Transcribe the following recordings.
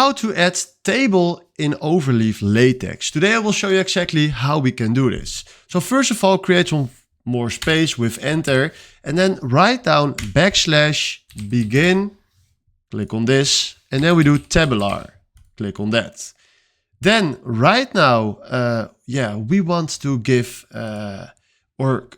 how to add table in Overleaf LaTeX. Today I will show you exactly how we can do this. So first of all, create some more space with enter and then write down \begin, click on this, and then we do tabular, click on that. Then right now, we want to give our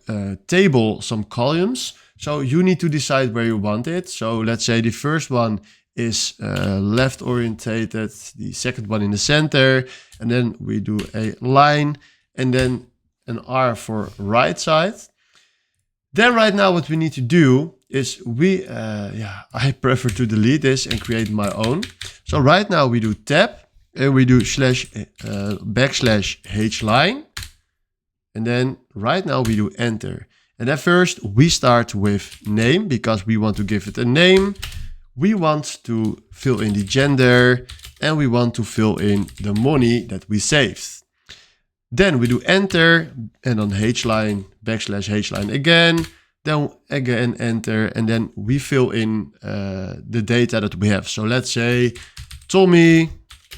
table some columns. So you need to decide where you want it. So let's say the first one is left orientated, the second one in the center, and then we do a line and then an R for right side. Then right now what we need to do is I prefer to delete this and create my own. So right now we do tab and we do \hline. And then right now we do enter. And at first we start with name because we want to give it a name. We want to fill in the gender and we want to fill in the money that we saved. Then we do enter and on \hline again. Then again enter and then we fill in the data that we have. So let's say Tommy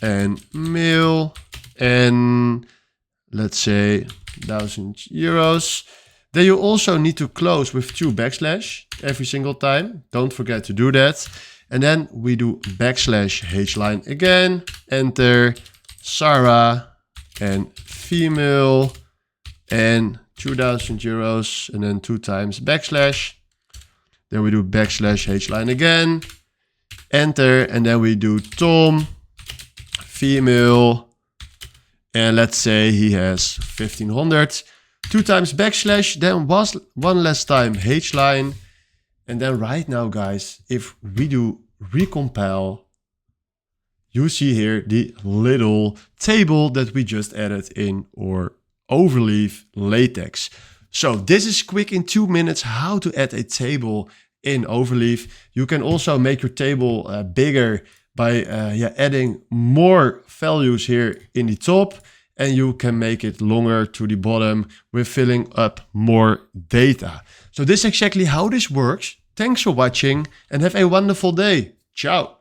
and male and let's say €1,000. Then you also need to close with 2 backslash every single time. Don't forget to do that. And then we do \hline again, enter, Sarah and female and €2,000 and then 2 times backslash. Then we do \hline again, enter, and then we do Tom, female, and let's say he has 1,500. 2 times backslash, then one last time \hline. And then right now, guys, if we do recompile, you see here the little table that we just added in our Overleaf LaTeX. So this is quick in 2 minutes how to add a table in Overleaf. You can also make your table bigger by adding more values here in the top. And you can make it longer to the bottom with filling up more data. So this is exactly how this works. Thanks for watching and have a wonderful day. Ciao.